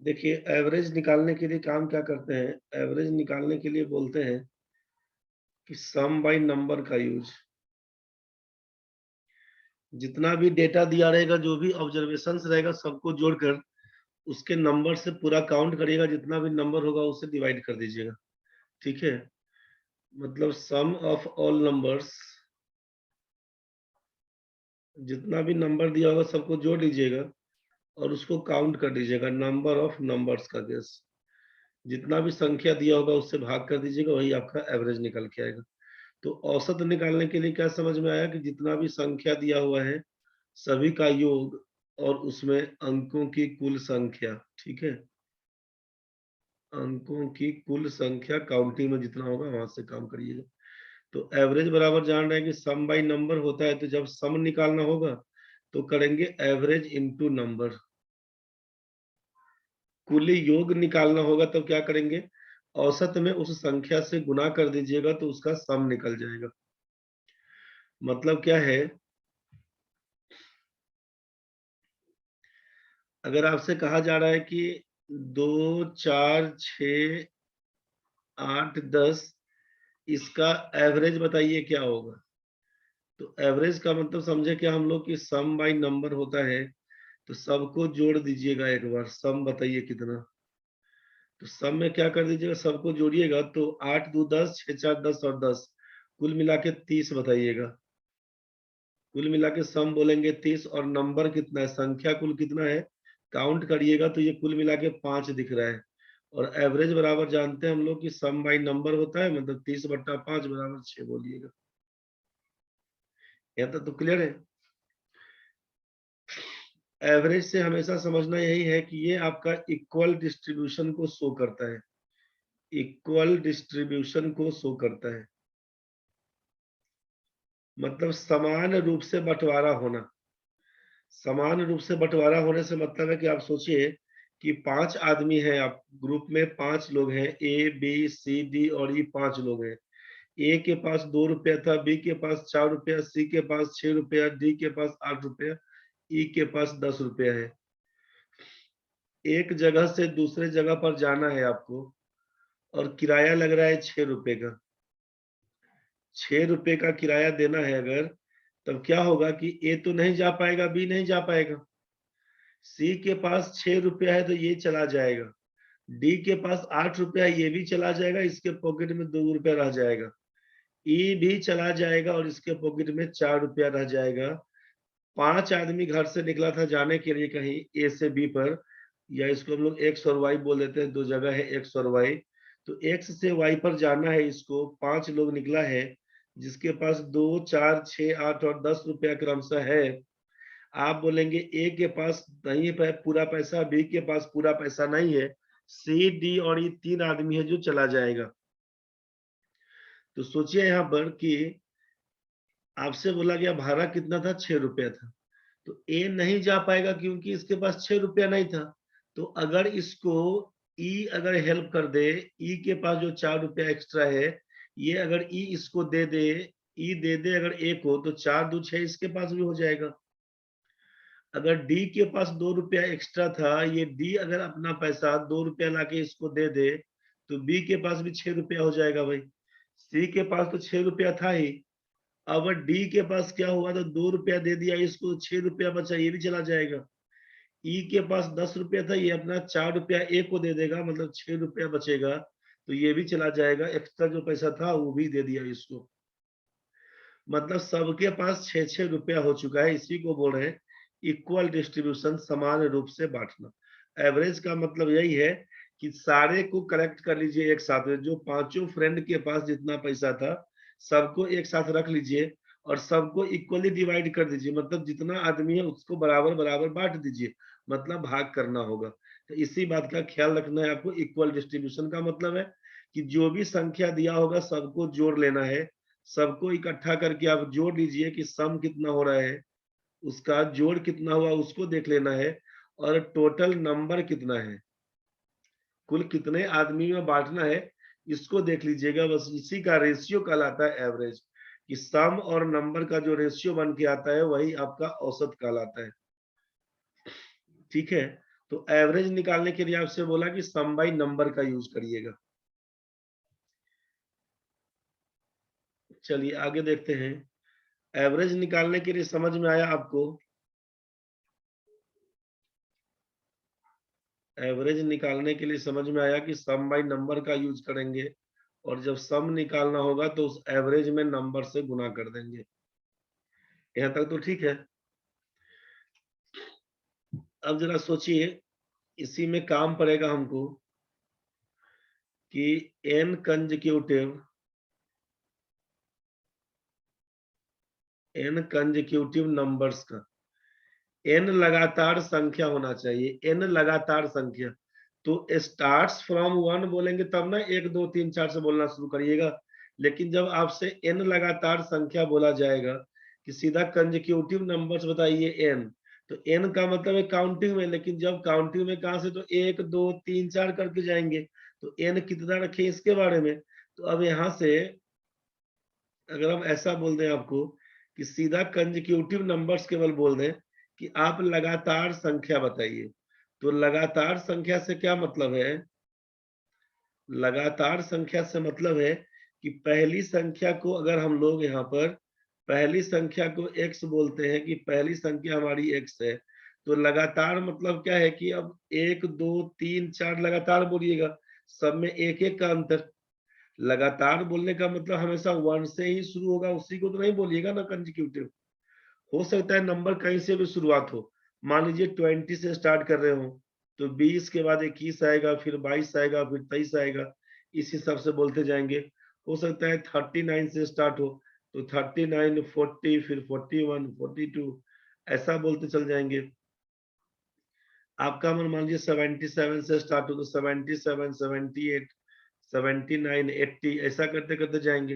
देखिए, एवरेज निकालने के लिए काम क्या करते हैं, एवरेज निकालने के लिए बोलते हैं कि सम बाय नंबर का यूज़। जितना भी डेटा दिया रहेगा, जो भी ऑब्जर्वेशंस रहेगा, सबको जोड़कर उसके नंबर से पूरा काउंट करिएगा, जितना भी नंबर होगा उसे डिवाइड कर दीजिएगा, ठीक है? मतलब सम ऑफ ऑल नंबर्स, जितना भी नंबर दिया होगा सबको जोड़ लीजिएगा और उसको काउंट कर दीजिएगा, नंबर ऑफ नंबर्स का गेस। जितना भी संख्या दिया होगा उससे भाग कर दीजिएगा, वही आपका एवरेज निकल के आएगा। तो औसत निकालने के लिए क्या समझ में आया कि जितना भी संख्या दिया हुआ है, सभी का योग और उसमें अंकों की कुल संख्या, ठीक है? अंकों की कुल संख्या काउंटिंग में जितना होगा वहां से काम करिएगा। तो एवरेज बराबर जान रहे हैं कि सम बाय नंबर होता है, तो जब सम निकालना होगा तो करेंगे एवरेज इनटू नंबर। कुल योग निकालना होगा तब क्या करेंगे, औसत में उस संख्या से गुना कर दीजिएगा तो उसका सम निकल जाएगा। मतलब क्या है, अगर आपसे कहा जा रहा है कि 2, 4, 6, 8, 10 इसका एवरेज बताइए क्या होगा? तो एवरेज का मतलब समझे क्या हम लोग कि सम बाय नंबर होता है, तो सबको जोड़ दीजिएगा एक बार, सम बताइए कितना? तो सम में क्या कर दीजिएगा, सबको जोड़िएगा तो 8 2 10, 6 4 10 और 10 कुल मिला के 30 बताइएगा। कुल मिला के सम बोलेंगे 30 और नंबर कितना है, संख्या कुल कितना है, काउंट करिएगा तो ये कुल मिला के 5 दिख रहा है। और एवरेज बराबर जानते हैं हम लोग कि सम बाय नंबर होता है, मतलब 30/5 बराबर 6 बोलिएगा। यहाँ तक तो क्लियर है? एवरेज से हमेशा समझना यही है कि ये आपका इक्वल डिस्ट्रीब्यूशन को शो करता है, इक्वल डिस्ट्रीब्यूशन को शो करता है, मतलब समान रूप से बंटवारा होना। समान रूप से बंटवारा होने से मतलब है कि आप सोचिए कि 5 आदमी हैं, आप ग्रुप में 5 लोग हैं, ए, बी, सी, डी और ये 5 लोग हैं। ए के पास 2 रुपया था, बी के पास 4 रुपया, सी के पास 6 रुपया, डी के पास 8 रुपया, ई के पास 10 रुपया है। एक जगह से दूसरे जगह पर जाना है आपको और किराया लग रहा है 6 रुपए का। 6 रुपए का किराया देना है अगर, तब क्या होगा कि ए तो नहीं जा पाएगा, बी नहीं जा पाएगा। सी के पास 6 रुपया है तो ये चला जाएगा। डी के पास 8 रुपया है, ये भी चला जाएगा, इसके पॉकेट में 2 रुपया रह जाएगा। ई भी चला जाएगा और इसके पॉकेट में 4 रुपया रह जाएगा। 5 आदमी घर से निकला था जाने के लिए कहीं ए से बी पर, या इसको हम लोग एक्स और वाई बोल देते हैं, 2 जगह है एक्स और वाई। तो एक्स से वाई पर जाना है इसको, 5 लोग निकला है, जिसके पास 2, 4, 6, 8 और 10 रुपया क्रमशः है। आप बोलेंगे ए के पास नहीं है पूरा पैसा, बी के पास पूरा पैसा नहीं है, सी, डी और ये 3 आदमी है जो चला जाएगा। तो सोचिए यहाँ पर कि आपसे बोला गया भाड़ा कितना था, 6 रुपया था। तो ए नहीं जा पाएगा क्योंकि इसके पास 6 रुपया नहीं था। तो अगर इसको ई अगर हेल्प कर दे, ई के पास जो 4 रुपया एक्स्ट्रा है, ये अगर ई इसको दे दे, ई दे दे अगर ए को, तो 4 2 6 इसके पास भी हो जाएगा। अगर डी के पास 2 रुपया एक्स्ट्रा था, ये डी अगर अपना पैसा 2 रुपया लाके इसको दे दे, तो बी के पास भी 6 रुपया हो जाएगा भाई। सी के पास तो 6 रुपया था ही, अब डी के पास क्या हुआ, तो 2 रुपया दे दिया इसको, 6 रुपया बचा, ये भी चला जाएगा। ई के पास 10 रुपया था, ये अपना 4 रुपया ए को दे देगा, मतलब 6 रुपया बचेगा, तो ये भी चला जाएगा। एक्स्ट्रा जो पैसा था वो भी दे दिया इसको, मतलब सबके पास 6-6 रुपया हो चुका है। इसी को बोल रहे हैं इक्वल डिस्ट्रीब्यूशन, समान रूप से बांटना। एवरेज का मतलब यही है कि सारे को कलेक्ट कर लीजिए एक साथ में, जो पांचों फ्रेंड के पास जितना पैसा था सबको एक साथ रख लीजिए और सबको इक्वली डिवाइड कर दीजिए, मतलब जितना आदमी है उसको बराबर बराबर बांट दीजिए, मतलब भाग करना होगा। तो इसी बात का ख्याल रखना है आपको। इक्वल डिस्ट्रीब्यूशन का मतलब है कि जो भी संख्या दिया होगा सबको जोड़ लेना है, सबको इकट्ठा करके आप जोड़ लीजिए कि सम कितना हो रहा है, उसका जोड़ कितना हुआ उसको देख लेना है, और टोटल नंबर कितना है, कुल कितने आदमी में बांटना है, इसको देख लीजिएगा। बस इसी का रेशियो कहलाता है एवरेज, कि सम और नंबर का जो रेशियो बन के आता है वही आपका औसत कहलाता है, ठीक है? तो एवरेज निकालने के लिए आपसे बोला कि सम बाई नंबर का यूज करिएगा। चलिए आगे देखते हैं। एवरेज निकालने के लिए समझ में आया आपको? एवरेज निकालने के लिए समझ में आया कि सम बाई नंबर का यूज करेंगे, और जब सम निकालना होगा तो उस एवरेज में नंबर से गुना कर देंगे। यहाँ तक तो ठीक है। अब जरा सोचिए, इसी में काम पड़ेगा हमको कि n कंजिक्यूटिव नंबर्स का n लगातार संख्या होना चाहिए। n लगातार संख्या, तो स्टार्ट्स फ्रॉम 1 बोलेंगे तब ना 1 2 3 4 से बोलना शुरू करिएगा। लेकिन जब आपसे n लगातार संख्या बोला जाएगा कि सीधा कंजिक्यूटिव नंबर्स बताइए n, तो n का मतलब है काउंटिंग में। लेकिन जब काउंटिंग में कहां से, तो 1 2 3 4 करके जाएंगे। तो n कितना रखें इसके बारे में। तो अब यहां से अगर हम ऐसा बोल दें आपको कि सीधा कंजिक्यूटिव नंबर्स केवल बोल दें कि आप लगातार संख्या बताइए, तो लगातार संख्या से क्या मतलब है? लगातार संख्या से मतलब है कि पहली संख्या को अगर हम लोग यहाँ पर पहली संख्या को x बोलते हैं कि पहली संख्या हमारी x है, तो लगातार मतलब क्या है कि अब 1 2 3 4 लगातार बोलिएगा, सब में एक एक का अंतर। लगातार बोलने का मतलब हमेशा 1 से ही शुरू होगा, उसी को तो नहीं बोलिएगा ना कंजिक्यूटिव। हो सकता है नंबर कहीं से भी शुरुआत हो। मान लीजिए 20 से स्टार्ट कर रहे हो, तो 20 के बाद 21 आएगा, फिर 22 आएगा, फिर 23 आएगा, इस हिसाब से बोलते जाएंगे। हो सकता है 39 से स्टार्ट हो, तो 39 40 फिर 41 42 ऐसा बोलते चल जाएंगे। आपका मन मान लीजिए 77 से स्टार्ट हो, तो 77 78 79 80 ऐसा करते करते जाएंगे।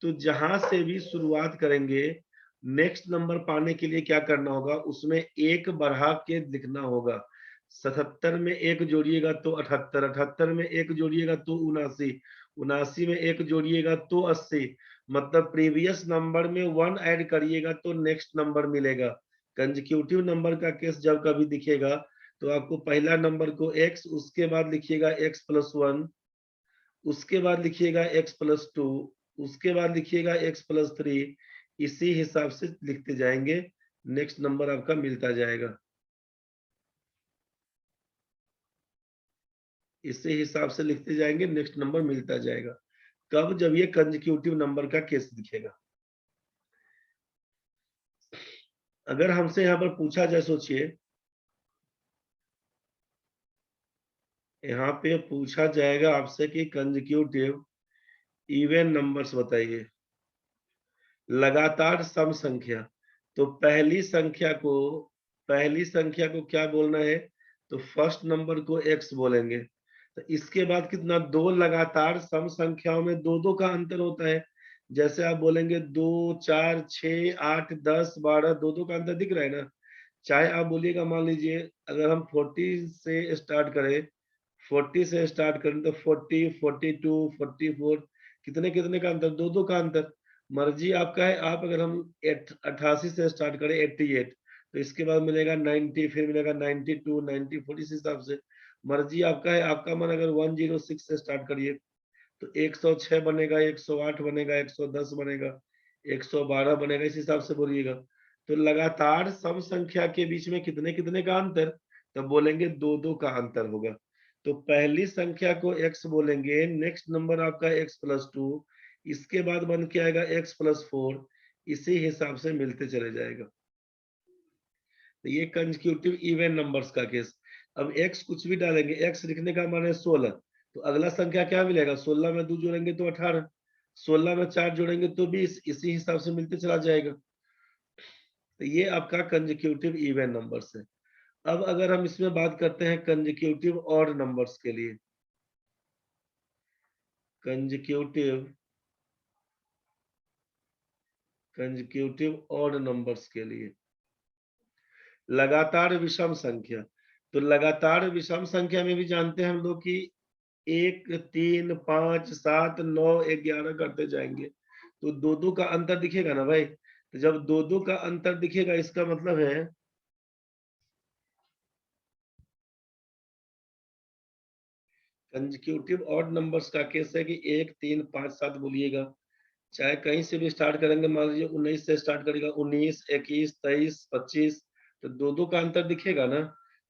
तो जहां से भी शुरुआत करेंगे, नेक्स्ट नंबर पाने के लिए क्या करना होगा, उसमें एक बढ़ा के लिखना होगा। 77 में एक जोड़िएगा तो 78, 78 में एक जोड़िएगा तो 79, 79 में एक जोड़िएगा तो 80। मतलब प्रीवियस नंबर में 1 ऐड करिएगा तो नेक्स्ट नंबर मिलेगा। कंजिक्यूटिव नंबर का केस जब कभी दिखेगा, तो आपको पहला नंबर को x, उसके बाद लिखिएगा x प्लस 1, उसके बाद लिखिएगा x प्लस 2, उसके बाद लिखिएगा x प्लस 3। इसी हिसाब से लिखते जाएंगे, नेक्स्ट नंबर आपका मिलता जाएगा। इसी हिसाब से लिखते जाएंगे, नेक्स्ट नंबर मिलता जाएगा। कब? जब ये कंजिक्यूटिव नंबर का केस दिखेगा। अगर हमसे यहाँ पर पूछा जाए, सोचिए यहाँ पे पूछा जाएगा आपसे कि कंजिक्यूटिव इवन नंबर्स बताइए, लगातार सम संख्या। तो पहली संख्या को क्या बोलना है, तो फर्स्ट नंबर को x बोलेंगे। तो इसके बाद कितना, दो लगातार सम संख्याओं में दो दो का अंतर होता है। जैसे आप बोलेंगे 2 4 6 8 10 12, दो दो का अंतर दिख रहा है ना। चाहे आप बोलिएगा, मान लीजिए अगर हम 40 से स्टार्ट करें, 40 से स्टार्ट करें तो 40 42 44, कितने कितने का अंतर, दो दो का अंतर। मर्जी आपका है। आप अगर हम 88 से स्टार्ट करें 88, तो इसके बाद मिलेगा 90, फिर मिलेगा 92 94, इस हिसाब से मर्जी आपका है। आपका मन अगर 106 से स्टार्ट करिए तो 106 बनेगा, 108 बनेगा, 110 बनेगा, 112 बनेगा, इस हिसाब से बोलिएगा। तो लगातार सम संख्या के बीच में कितने कितने का अंतर, तब बोलेंगे दो दो का अंतर होगा। तो पहली संख्या को x बोलेंगे, नेक्स्ट नंबर आपका x प्लस 2, इसके बाद बन के आएगा x प्लस 4, इसी हिसाब से मिलते चले जाएगा। तो ये कंसेक्यूटिव इवन नंबर्स का केस। अब x कुछ भी डालेंगे, x लिखने का मान है 16, तो अगला संख्या क्या मिलेगा, 16 में 2 जोड़ेंगे तो 18, 16 में 4 जोड़ेंगे तो 20, इसी हिसाब से मिलते चला जाएगा। तो ये आपका कंसेक्यूटिव इवन नंबर्स है। अब अगर हम इसमें बात करते हैं कंसेक्यूटिव ऑड नंबर्स के लिए, कंसेक्यूटिव ऑड नंबर्स के लिए, लगातार विषम संख्या। तो लगातार विषम संख्या में भी जानते हैं हम लोग कि 1 3 5 7 9 11 करते जाएंगे, तो दो दो का अंतर दिखेगा ना भाई। तो जब दो दो का अंतर दिखेगा, इसका मतलब है कंसेक्यूटिव ऑड नंबर्स का केस है कि 1, 3, 5, 7 बोलिएगा। चाहे कहीं से भी स्टार्ट करेंगे, मान लीजिए 19 से स्टार्ट करेगा, 19, 21, 23, 25, तो 2-2 का अंतर दिखेगा ना?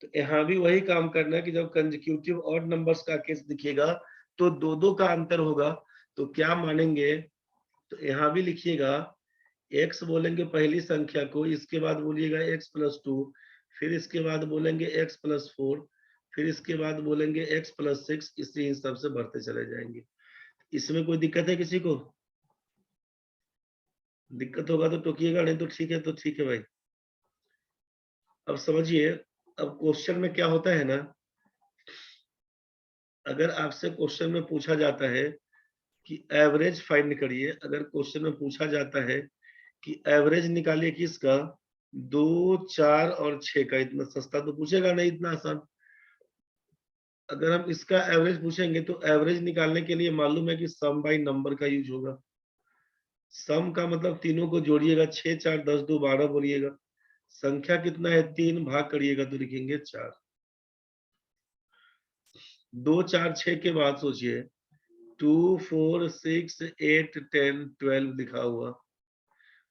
तो यहाँ भी वही काम करना है कि जब कंसेक्यूटिव ऑड नंबर्स का केस दिखेगा, तो 2-2 का अंतर होगा। तो क्या मानेंगे? तो यहाँ भी लिखिएगा, x बोलेंगे पहली संख्या को, इसके बाद बोलिएगा x+2, फिर इसके बाद बोलेंगे x+4, फिर इसके बाद बोलेंगे x+6, इसी हिसाब से बढ़ते चले जाएंगे। इसमें कोई दिक्कत है किसी को? दिक्कत होगा तो टोकिएगा, नहीं तो ठीक है, तो ठीक है भाई। अब समझिए, अब क्वेश्चन में क्या होता है ना, अगर आपसे क्वेश्चन में पूछा जाता है कि एवरेज फाइंड करिए, अगर क्वेश्चन में पूछा जाता है कि एवरेज निकालिए किसका, 2, 4 और 6 का, इतना सस्ता तो पूछेगा नहीं, इतना आसान। अगर हम इसका एवरेज पूछेंगे तो एवरेज निकालने के लिए मालूम है कि सम बाय नंबर का यूज होगा। सम का मतलब तीनों को जोड़िएगा, 6, 4, 10, 2, 12 बोलिएगा। संख्या कितना है, 3, भाग करिएगा तो लिखेंगे 4। 2, 4, 6 के बाद सोचिए, 2, 4, 6, 8, 10, 12 लिखा हुआ।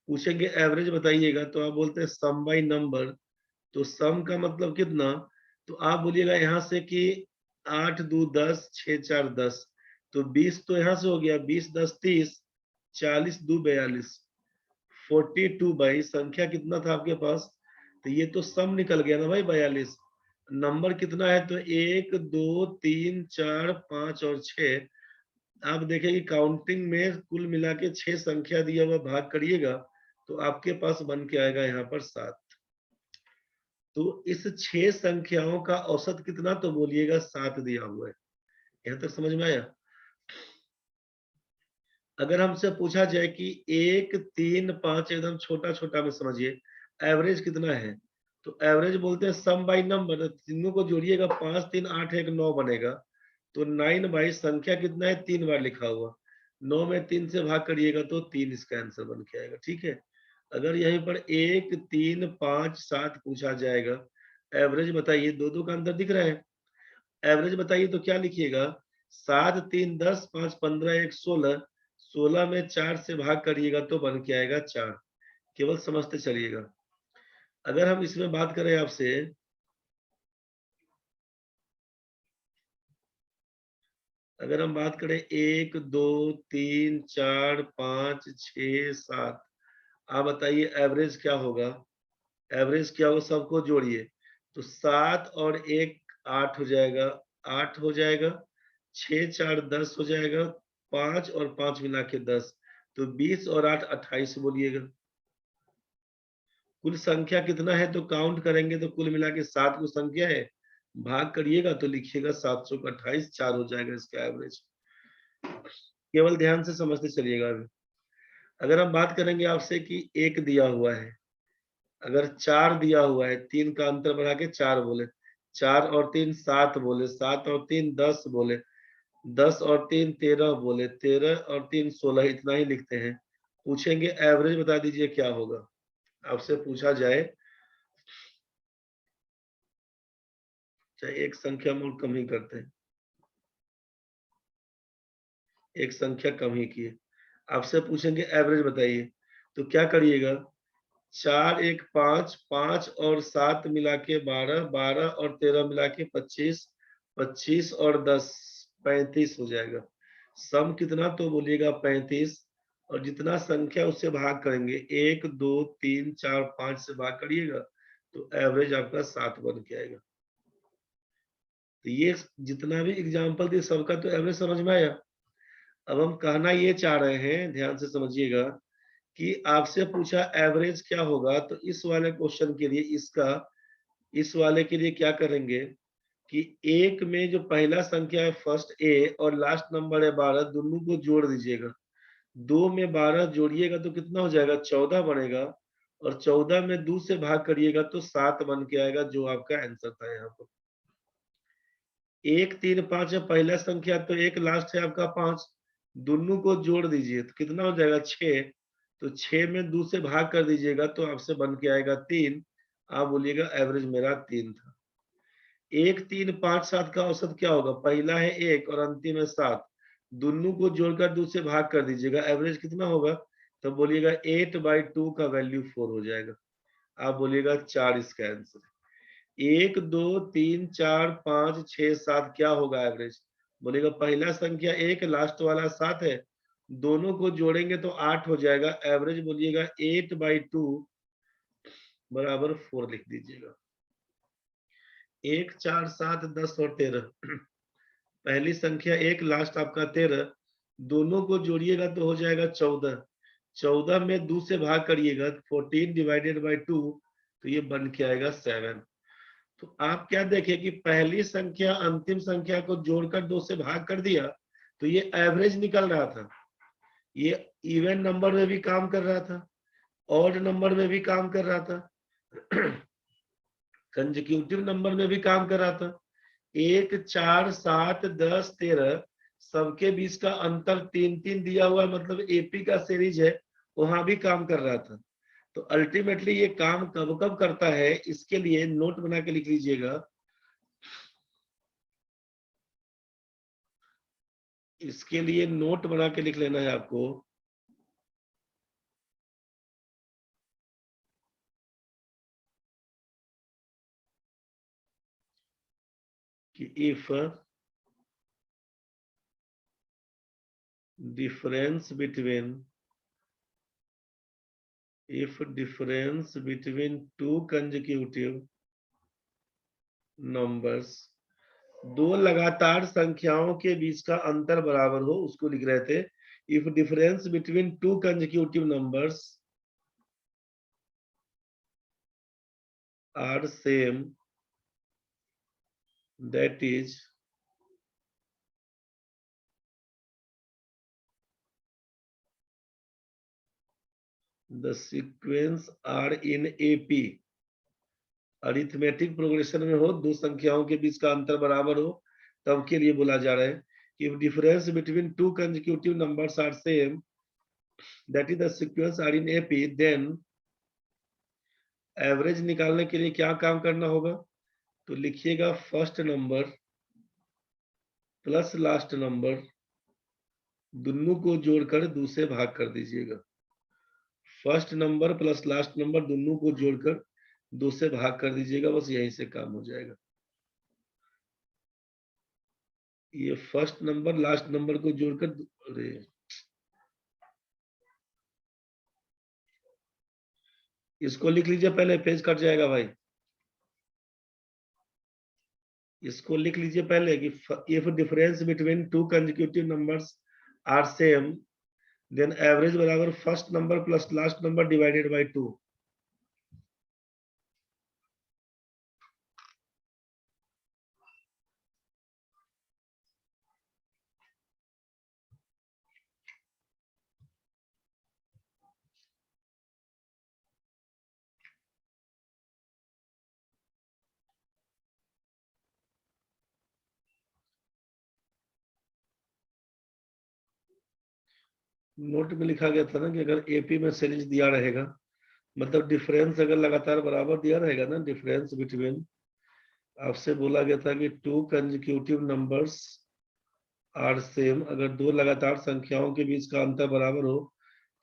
पूछेंगे एवरेज बताइएगा, तो आप बोलते हैं सम बाय नंबर। तो सम का मतलब कितना, तो आप बोलिएगा यहाँ से कि 8, 2, 10, 6, 4, 10, तो 20 तो यहाँ से हो गया, 20, 10, 30, 40, 2, 42, 42 बाई संख्या कितना था आपके पास, तो ये तो सम निकल गया ना भाई, 42। नंबर कितना है, तो 1, 2, 3, 4, 5 और 6। आप देखेंगे काउंटिंग में कुल मिला के 6 संख्या दिया हुआ, भाग करिएगा तो आपके पास बन के आएगा यहाँ पर 7। तो इस 6 संख्याओं का औसत कितना, तो बोलिएगा 7 दिया हुआ है। यहाँ तक समझ में आया? अगर हमसे पूछा जाए कि 1, 3, 5 एकदम छोटा-छोटा में समझिए, एवरेज कितना है? तो एवरेज बोलते हैं सम बाय नंबर, तीनों को जोड़िएगा, 5, 3, 8, 1, 9 बनेगा। तो 9 बाई संख्या कितना है, 3 बार लिखा हुआ। 9 में 3 से भाग करिएगा तो 3 इसका आंसर बन के आएगा, ठीक है? अगर यहीं पर 1, 3, 5, 7 पूछा जाएगा, एवरेज बताइए, 2-2 का अंतर दिख रहा है। एवरेज बताइए तो क्या लिखिएगा, 7, 3, 10, 5, 15, 1, 16, 16 में 4 से भाग करिएगा तो बन के आएगा 4। केवल समझते चलिएगा। अगर हम इसमें बात करें आपसे, अगर हम बात करें 1, 2, 3, 4, 5, 6, 7, आप बताइए एवरेज क्या होगा? एवरेज क्या होगा, सबको जोड़िए। तो 7 और 1 8 हो जाएगा, 8 हो जाएगा, 6, 4, 10 हो जाएगा, 5 और 5 मिला के 10, तो 20 और 8 28 बोलिएगा। कुल संख्या कितना है, तो काउंट करेंगे तो कुल मिला के 7 को संख्या है, भाग करिएगा तो लिखिएगा 700 का 28, 4 हो जाएगा इसका एवरेज। केवल ध्यान से समझते चलिएगा अभी। अगर हम बात करेंगे आपसे कि 1 दिया हुआ है, अगर 4 दिया हुआ है, 3 का अंतर बढ़ा के 4 बोले, 4 और 3 7 बोले, 7 और 3 10 बोले, 10 और 3 13 बोले, 13 और 3 16, इतना ही लिखते हैं। पूछेंगे एवरेज बता दीजिए क्या होगा? आपसे पूछा जाए, चाहे एक संख्या हम और कम ही करते हैं, एक संख्या कम ही किए। आपसे पूछेंगे एवरेज बताइए, तो क्या करिएगा, 4 1 5, 5 और 7 मिला के 12, 12 और 13 मिला के 25, 25 और 10 35 हो जाएगा। सम कितना, तो बोलिएगा 35, और जितना संख्या उससे भाग करेंगे, 1, 2, 3, 4, 5 से भाग करिएगा तो एवरेज आपका 7 बन के आएगा। तो ये जितना भी एग्जाम्पल दिए सबका तो एवरेज समझ में आया। अब हम कहना ये चाह रहे हैं, ध्यान से समझिएगा, कि आपसे पूछा एवरेज क्या होगा, तो इस वाले क्वेश्चन के लिए इस वाले के लिए क्या करेंगे कि एक में जो पहला संख्या है फर्स्ट ए और लास्ट नंबर है 12, दोनों को जोड़ दीजिएगा। 2 में 12 जोड़िएगा तो कितना हो जाएगा, 14 बनेगा, और 14 में 2 से भाग करिएगा तो 7 बन के आएगा, जो आपका आंसर था यहाँ पर। 1, 3, 5 है पहला संख्या, तो एक लास्ट है आपका 5, दोनों को जोड़ दीजिए तो कितना हो जाएगा, 6, तो 6 में 2 से भाग कर दीजिएगा तो आपसे बन के आएगा 3। आप बोलिएगा एवरेज मेरा 3 था। 1 3 5 7 का औसत क्या होगा? पहला है 1 और अंतिम है 7, दोनों को जोड़कर 2 से भाग कर दीजिएगा, एवरेज कितना होगा? तो बोलिएगा 8/2 का वैल्यू 4 हो जाएगा। आप बोलिएगा 4 इसका आंसर। 1 2 3 4 5 6 7 क्या होगा एवरेज? बोलेगा पहला संख्या 1 लास्ट वाला 7 है, दोनों को जोड़ेंगे तो 8 हो जाएगा, एवरेज बोलिएगा 8/2 बराबर 4 लिख दीजिएगा। 1 4 7 10 और 13 पहली संख्या 1 लास्ट आपका 13, दोनों को जोड़िएगा तो हो जाएगा 14, 14 में 2 से भाग करिएगा 14 डिवाइडेड बाई 2, तो ये बन के आएगा 7। तो आप क्या देखें कि पहली संख्या अंतिम संख्या को जोड़कर 2 से भाग कर दिया तो ये एवरेज निकल रहा था। ये इवन नंबर में भी काम कर रहा था, ऑड नंबर में भी काम कर रहा था, कंसेक्यूटिव नंबर में भी काम कर रहा था। 1 4 7 10 13 सबके बीच का अंतर 3-3 दिया हुआ, मतलब एपी का सीरीज है, वहां भी काम कर रहा था। तो अल्टीमेटली ये काम कब कब करता है, इसके लिए नोट बना के लिख लीजिएगा। इसके लिए नोट बना के लिख लेना है आपको कि if difference between two consecutive numbers, दो लगातार संख्याओं के बीच का अंतर बराबर हो, उसको लिख रहे थे। If difference between two consecutive numbers are same, that is the sequence are in AP, arithmetic progression में हो, दो संख्याओं के बीच का अंतर बराबर हो, तब के लिए बोला जा रहा है कि if difference between two consecutive numbers are same, that is the sequence are in AP, then average निकालने के लिए क्या काम करना होगा? तो लिखिएगा first number plus last number, दोनों को जोड़कर 2 से भाग कर दीजिएगा। First number plus last number दोनों को जोड़कर 2 से भाग कर दीजिएगा, बस यहीं से काम हो जाएगा। ये फर्स्ट नंबर लास्ट नंबर को जोड़कर, अरे इसको लिख लीजिए, पहले पेज कट जाएगा भाई। इसको लिख लीजिए पहले कि if difference between two consecutive numbers are same, then average बराबर first number plus last number divided by 2। Note में लिखा गया था ना कि अगर एपी में सीरीज दिया रहेगा, मतलब डिफरेंस अगर लगातार बराबर दिया रहेगा ना, डिफरेंस बिटवीन, आपसे बोला गया था कि two consecutive numbers are same, अगर दो लगातार संख्याओं के बीच का अंतर बराबर हो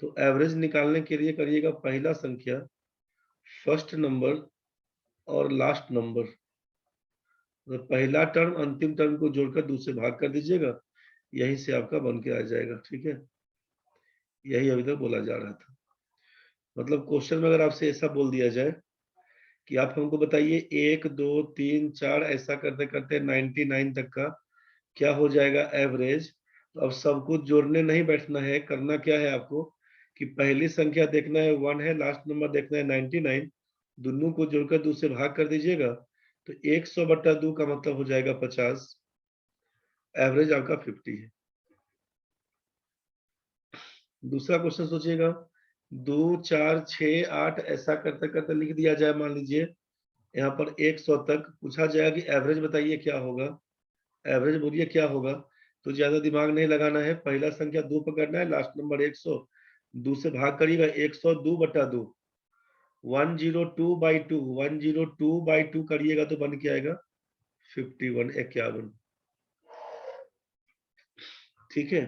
तो एवरेज निकालने के लिए करिएगा पहला संख्या फर्स्ट नंबर और लास्ट नंबर, तो पहला टर्म अंतिम टर्म को जोड़कर दूसरे भाग कर दीजिएगा, यहीं से आपका बन के आ जाएगा। ठीक है, यही अभी तक बोला जा रहा था। मतलब क्वेश्चन में अगर आपसे ऐसा बोल दिया जाए कि आप हमको बताइए 1 2 3 4 ऐसा करते करते 99 तक का क्या हो जाएगा एवरेज, तो अब सब कुछ जोड़ने नहीं बैठना है, करना क्या है आपको कि पहली संख्या देखना है 1 है, लास्ट नंबर देखना है 99, दोनों को जोड़कर 2 से भाग कर दीजिएगा, तो 100/2 का मतलब हो जाएगा 50, एवरेज आपका 50 है। दूसरा क्वेश्चन सोचिएगा, 2 4 6 8 ऐसा करते करते लिख दिया जाए, मान लीजिए यहाँ पर 100 तक पूछा जाएगा कि एवरेज बताइए क्या होगा, एवरेज बोलिए क्या होगा। तो ज्यादा दिमाग नहीं लगाना है, पहला संख्या 2 पकड़ना है, लास्ट नंबर 100, 2 से भाग करिएगा, 102/2, 102/2, 102/2 करिएगा तो बन के आएगा 51 51। ठीक है,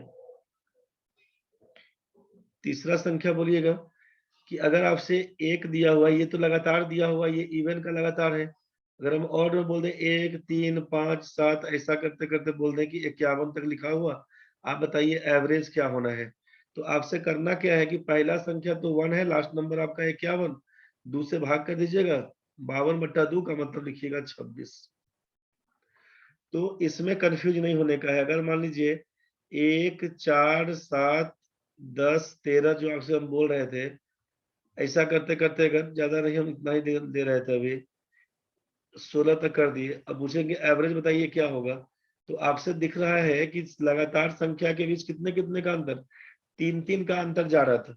तीसरा संख्या बोलिएगा कि अगर आपसे एक दिया हुआ है, ये तो लगातार दिया हुआ है, ये इवन का लगातार है। अगर हम ऑड में बोल दें 1 3 5 7 ऐसा करते करते बोल दें कि 51 तक लिखा हुआ, आप बताइए एवरेज क्या होना है। तो आपसे करना क्या है कि पहला संख्या तो 1 है, लास्ट नंबर आपका 51, 2 से भाग कर दीजिएगा, 52/2 का मतलब लिखिएगा 26। तो इसमें कंफ्यूज नहीं होने का है। अगर मान लीजिए 1 4 7 10 13 जो आपसे हम बोल रहे थे, ऐसा करते करते अगर ज्यादा नहीं, हम इतना ही दे रहे थे अभी, 16 तक कर दिए। अब पूछेंगे एवरेज बताइए क्या होगा। तो आपसे दिख रहा है कि लगातार संख्या के बीच कितने कितने का अंतर, 3 3 का अंतर जा रहा था।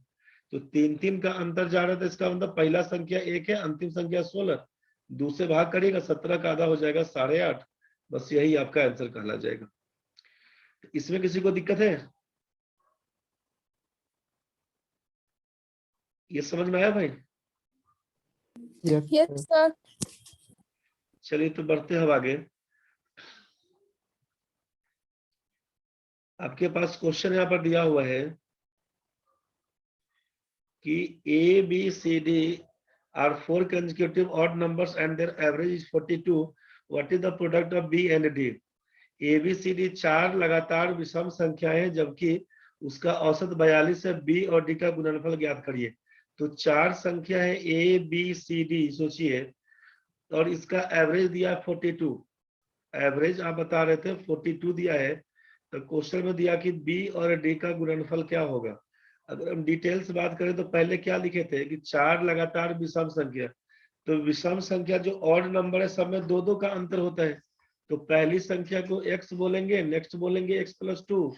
तो 3 3 का अंतर जा रहा था, इसका मतलब पहला संख्या 1 है, अंतिम संख्या 16, 2 से भाग करिएगा, 17 का आधा हो जाएगा 8.5। बस यही आपका आंसर कहला जाएगा। इसमें किसी को दिक्कत है? ये समझ में आया भाई? Yes sir. चलिए तो बढ़ते हैं अब आगे। आपके पास क्वेश्चन यहाँ पर दिया हुआ है कि A, B, C, D are 4 consecutive odd numbers and their average is 42. What is the product of B and D? A, B, C, D 4 लगातार विषम संख्याएं, जबकि उसका औसत 42 है। B और D का गुणनफल ज्ञात करिए। तो 4 संख्या है A, B, C, D, सोचिए, और इसका एवरेज दिया है 42। एवरेज आप बता रहे थे 42 दिया है, तो क्वेश्चन में दिया कि बी और डी का गुणनफल क्या होगा। अगर हम डिटेल से बात करें तो पहले क्या लिखे थे कि 4 लगातार विषम संख्या, तो विषम संख्या जो ऑड नंबर है सब में 2 2 का अंतर होता है। तो पहली संख्या को x बोलेंगे, नेक्स्ट बोलेंगे x+2,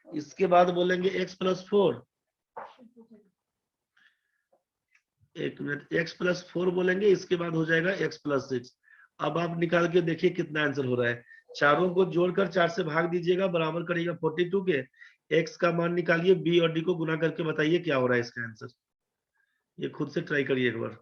इसके बाद बोलेंगे x+4, एक मिनट, x+4 बोलेंगे, इसके बाद हो जाएगा x+6। अब आप निकाल के देखिए कितना आंसर हो रहा है। चारों को जोड़कर 4 से भाग दीजिएगा, बराबर करिएगा 42 के, x का मान निकालिए, b और d को गुना करके बताइए क्या हो रहा है इसका आंसर। ये खुद से ट्राई करिए एक बार।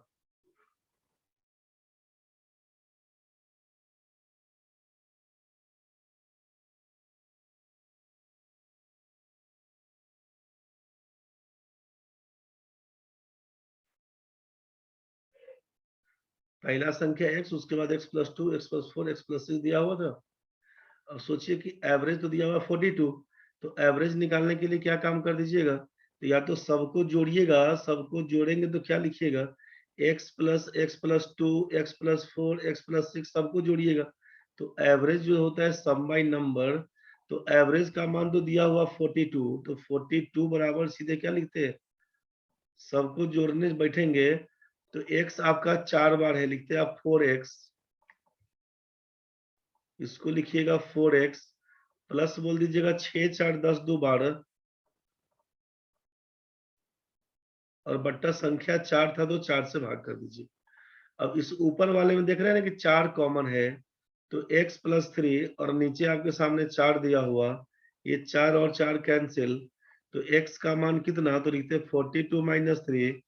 पहला संख्या x, उसके बाद x+2, x+4, x+6 दिया हुआ था। अब सोचिए कि एवरेज तो दिया हुआ 42, तो एवरेज निकालने के लिए क्या काम कर दीजिएगा, तो या तो सबको जोड़िएगा, सबको जोड़ेंगे तो क्या लिखिएगा, x+x+2 x+4 x+6 सबको जोड़िएगा, तो एवरेज जो होता है सम बाय नंबर। तो एवरेज का मान तो दिया हुआ 42, तो 42 बराबर सीधे क्या लिखते हैं, सबको जोड़ने बैठेंगे तो x आपका 4 बार है, लिखते हैं आप 4x, इसको लिखिएगा 4x, प्लस बोल दीजिएगा 6 4 10 2 12, और बट्टा संख्या 4 था तो 4 से भाग कर दीजिए। अब इस ऊपर वाले में देख रहे हैं ना कि 4 कॉमन है, तो x+3, और नीचे आपके सामने 4 दिया हुआ, ये 4 और 4 कैंसिल, तो x का मान कितना, तो लिखते 42 - 3,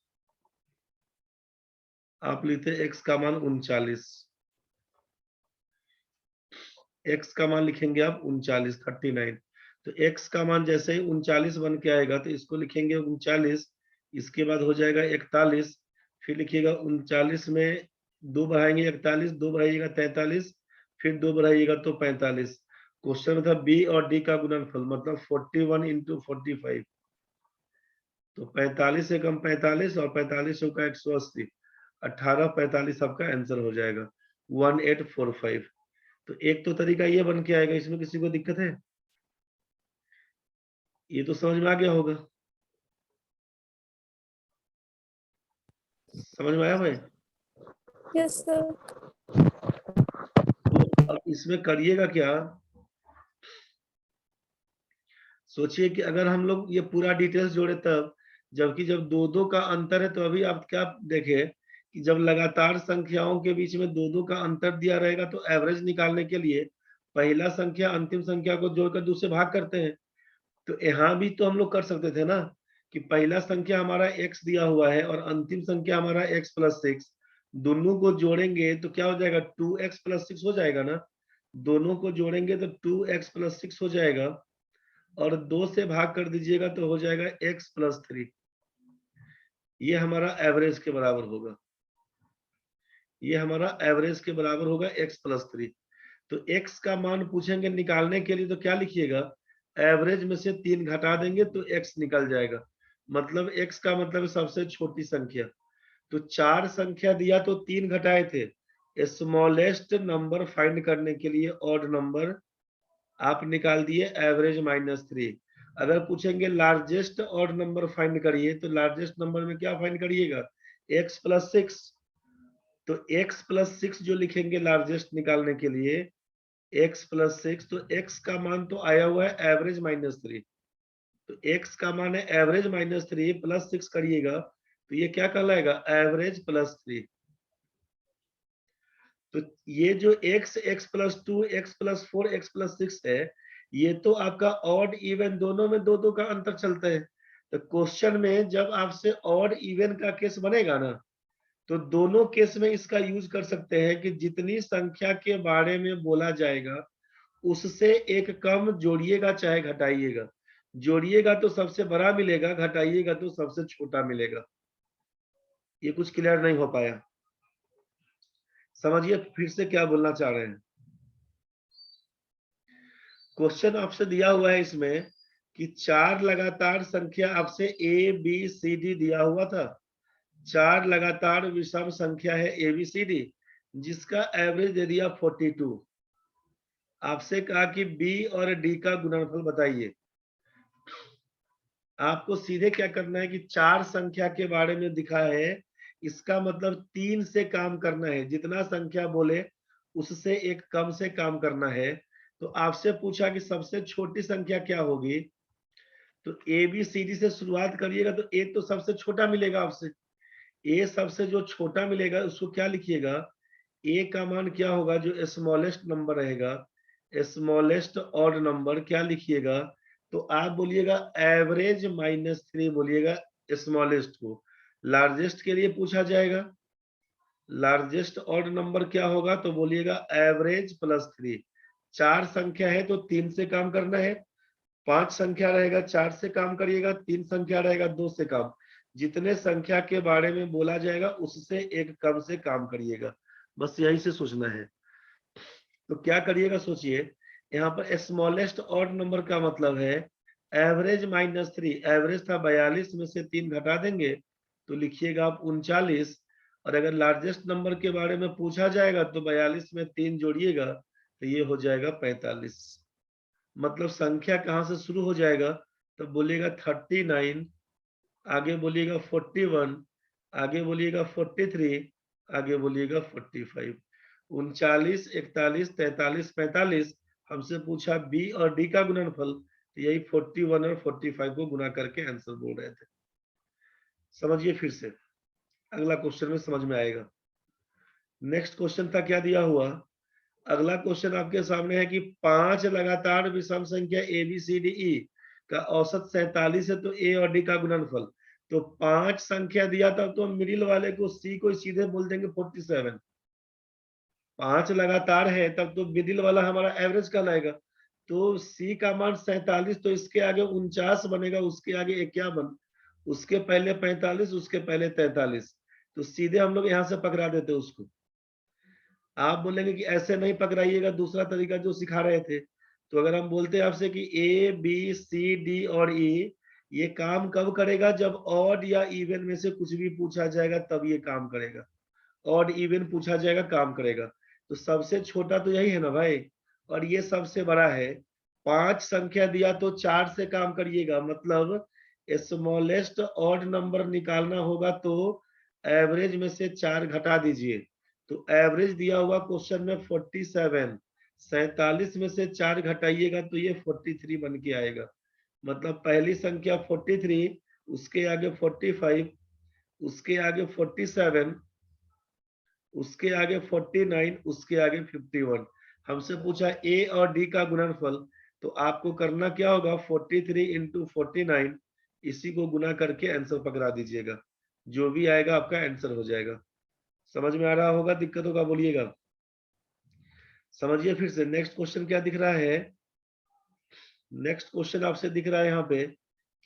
आप लिखते x का मान 39। x का मान लिखेंगे आप 39 39। तो x का मान जैसे ही 39 बन के आएगा तो इसको लिखेंगे 39, इसके बाद हो जाएगा 41, फिर लिखिएगा 39 में 2 बढ़ाएंगे 41, 2 बढ़ाइएगा 43, फिर 2 बढ़ाइएगा तो 45। क्वेश्चन में था बी और डी का गुणनफल, मतलब 41 × 45, तो 45 से कम 45 और 45 का 180, 1845 आपका आंसर हो जाएगा 1845। तो एक तो तरीका ये बन के आएगा, इसमें किसी को दिक्कत है? ये तो समझ में आ गया होगा। समझ में आया भाई? Yes sir. तो अब इसमें करिएगा क्या, सोचिए कि अगर हम लोग ये पूरा डिटेल्स जोड़े तब, जबकि जब 2 2 का अंतर है, तो अभी आप क्या देखे कि जब लगातार संख्याओं के बीच में 2 2 का अंतर दिया रहेगा तो एवरेज निकालने के लिए पहला संख्या अंतिम संख्या को जोड़कर दूसरे भाग करते हैं। तो यहाँ भी तो हम लोग कर सकते थे ना कि पहला संख्या हमारा x दिया हुआ है और अंतिम संख्या हमारा x+6, दोनों को जोड़ेंगे तो क्या हो जाएगा, 2x + 6 हो जाएगा ना। दोनों को जोड़ेंगे तो 2x + 6 हो जाएगा और 2 से भाग कर दीजिएगा तो हो जाएगा x + 3। ये हमारा एवरेज के बराबर होगा। ये हमारा एवरेज के बराबर होगा x + 3। तो x का मान पूछेंगे निकालने के लिए तो क्या लिखिएगा, एवरेज में से 3 घटा देंगे तो x निकल जाएगा। मतलब x का मतलब सबसे छोटी संख्या। तो 4 संख्या दिया तो 3 घटाए थे। स्मॉलेस्ट नंबर फाइंड करने के लिए ऑड नंबर आप निकाल दिए एवरेज -3। अगर पूछेंगे लार्जेस्ट ऑड नंबर फाइंड करिए तो लार्जेस्ट नंबर में क्या फाइंड करिएगा, x + 6। तो x + 6 जो लिखेंगे लार्जेस्ट निकालने के लिए x + 6, तो x का मान तो आया हुआ है एवरेज -3। तो x का मान है एवरेज -3 + 6 करिएगा तो ये क्या कहलाएगा, एवरेज +3। तो ये जो x, x + 2, x + 4, x + 6 है, ये तो आपका ऑड इवन दोनों में 2-2 का अंतर चलता है। तो क्वेश्चन में जब आपसे ऑड इवन का केस बनेगा ना, तो दोनों केस में इसका यूज कर सकते हैं कि जितनी संख्या के बारे में बोला जाएगा उससे एक कम जोड़िएगा चाहे घटाइएगा। जोड़िएगा तो सबसे बड़ा मिलेगा, घटाइएगा तो सबसे छोटा मिलेगा। ये कुछ क्लियर नहीं हो पाया, समझिए फिर से क्या बोलना चाह रहे हैं। क्वेश्चन आपसे दिया हुआ है इसमें कि 4 लगातार संख्या आपसे ए बी सी डी दिया हुआ था। 4 लगातार विषम संख्या है ए बी सी डी जिसका एवरेज दे दिया 42। आपसे कहा कि बी और डी का गुणनफल बताइए। आपको सीधे क्या करना है कि 4 संख्या के बारे में दिखा है, इसका मतलब 3 से काम करना है। जितना संख्या बोले उससे एक कम से काम करना है। तो आपसे पूछा कि सबसे छोटी संख्या क्या होगी, तो ए बी सी डी से शुरुआत करिएगा तो ए तो सबसे छोटा मिलेगा आपसे। ए सबसे जो छोटा मिलेगा उसको क्या लिखिएगा, ए का मान क्या होगा जो स्मॉलेस्ट नंबर रहेगा, स्मॉलेस्ट ऑड नंबर क्या लिखिएगा, तो आप बोलिएगा एवरेज -3 बोलिएगा स्मॉलेस्ट को। लार्जेस्ट के लिए पूछा जाएगा, लार्जेस्ट ऑड नंबर क्या होगा तो बोलिएगा एवरेज +3। 4 संख्या है तो 3 से काम करना है, 5 संख्या रहेगा 4 से काम करिएगा, 3 संख्या रहेगा 2 से काम। जितने संख्या के बारे में बोला जाएगा उससे एक कम से काम करिएगा, बस यही से सोचना है। तो क्या करिएगा सोचिए, यहाँ पर स्मॉलेस्ट ऑड नंबर का मतलब है एवरेज -3। एवरेज था 42 में से 3 घटा देंगे तो लिखिएगा आप 39। और अगर लार्जेस्ट नंबर के बारे में पूछा जाएगा तो 42 में 3 जोड़िएगा तो ये हो जाएगा 45। मतलब संख्या कहाँ से शुरू हो जाएगा, तो बोलिएगा 39, आगे बोलिएगा 41, आगे बोलिएगा 43, आगे बोलिएगा 45। 39, 41, 43, 45 हमसे पूछा बी और डी का गुणनफल, तो यही 41 और 45 को गुना करके आंसर बोल रहे थे। समझिए फिर से, अगला क्वेश्चन में समझ में आएगा। नेक्स्ट क्वेश्चन था क्या दिया हुआ, अगला क्वेश्चन आपके सामने है कि 5 लगातार विषम संख्या ए बी सी डी ई का औसत 47 है तो ए और डी का गुणनफल। तो 5 संख्या दिया था तो मिडिल वाले को सी को सीधे बोल देंगे 47। 5 लगातार है तब तो मिडिल वाला हमारा एवरेज कहलाएगा। तो सी का मान 47 तो इसके आगे 49 बनेगा, उसके आगे 51, उसके पहले 45, उसके पहले 43। तो सीधे हम लोग यहाँ से पकड़ा देते उसको। आप बोलेंगे कि ऐसे नहीं पकड़ाइएगा, दूसरा तरीका जो सिखा रहे थे। तो अगर हम बोलते हैं आपसे कि ए बी सी डी और ई ये काम कब करेगा, जब ऑड या इवन में से कुछ भी पूछा जाएगा तब ये काम करेगा। ऑड इवन पूछा जाएगा काम करेगा। तो सबसे छोटा तो यही है ना भाई, और ये सबसे बड़ा है। 5 संख्या दिया तो 4 से काम करिएगा, मतलब स्मॉलेस्ट ऑड नंबर निकालना होगा तो एवरेज में से 4 घटा दीजिए। तो एवरेज दिया हुआ क्वेश्चन में 47, 47 में से 4 घटाइएगा तो ये 43 बन के आएगा। मतलब पहली संख्या 43, उसके आगे 45, उसके आगे 47, उसके आगे 49, उसके आगे 51। हमसे पूछा ए और डी का गुणनफल, तो आपको करना क्या होगा 43 इंटू 49, इसी को गुना करके आंसर पकड़ा दीजिएगा। जो भी आएगा आपका आंसर हो जाएगा। समझ में आ रहा होगा, दिक्कत होगा बोलिएगा। समझिए फिर से नेक्स्ट क्वेश्चन क्या दिख रहा है। नेक्स्ट क्वेश्चन आपसे दिख रहा है यहाँ पे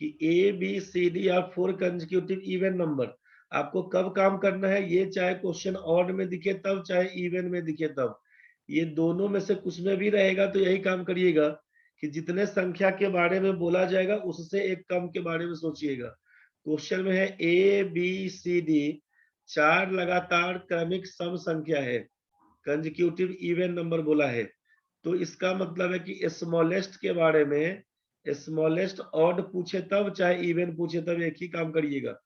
कि A B C D are 4 consecutive even number. आपको कब काम करना है, ये चाहे क्वेश्चन ऑड में दिखे तब, चाहे इवन में दिखे तब, ये दोनों में से कुछ में भी रहेगा तो यही काम करिएगा कि जितने संख्या के बारे में बोला जाएगा उससे एक कम के बारे में सोचिएगा। क्वेश्चन में है ए बी सी डी 4 लगातार क्रमिक सम संख्या है, कंसेक्यूटिव इवन नंबर बोला है, तो इसका मतलब है कि स्मॉलेस्ट के बारे में, स्मॉलेस्ट ऑड पूछे तब चाहे इवन पूछे तब एक ही काम करिएगा।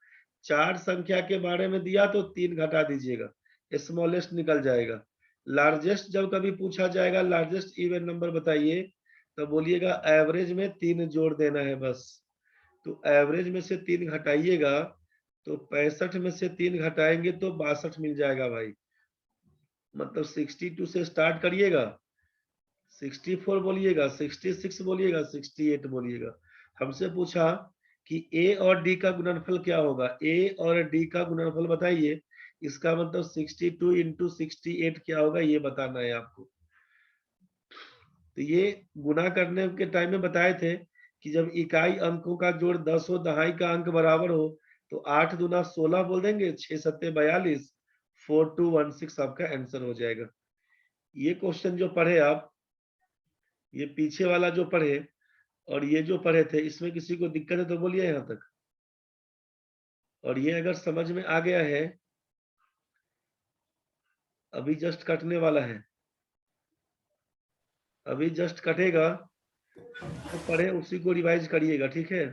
4 संख्या के बारे में दिया तो 3 घटा दीजिएगा, स्मॉलेस्ट निकल जाएगा। लार्जेस्ट जब कभी पूछा जाएगा लार्जेस्ट इवन नंबर बताइए, तो बोलिएगा एवरेज में 3 जोड़ देना है बस। तो एवरेज में से 3 घटाइएगा तो 65 में से 3 घटाएंगे तो 62 मिल जाएगा भाई। मतलब 62 से स्टार्ट करिएगा, 64 बोलिएगा, 66 बोलिएगा, 68 बोलिएगा। हमसे पूछा कि ए और डी का गुणनफल क्या होगा, ए और डी का गुणनफल बताइए। इसका मतलब 62 इंटू 68 क्या होगा ये बताना है आपको। तो ये गुना करने के टाइम में बताए थे कि जब इकाई अंकों का जोड़ 10 हो, दहाई का अंक बराबर हो, तो 8 दूना 16 बोल देंगे, 6 सत्ते 42, 4216 आपका आंसर हो जाएगा। ये क्वेश्चन जो पढ़े आप, ये पीछे वाला जो पढ़े और ये जो पढ़े थे, इसमें किसी को दिक्कत है तो बोलिए यहाँ तक। और ये अगर समझ में आ गया है, अभी जस्ट कटने वाला है, अभी जस्ट कटेगा, तो पढ़े उसी को रिवाइज करिएगा, ठीक है।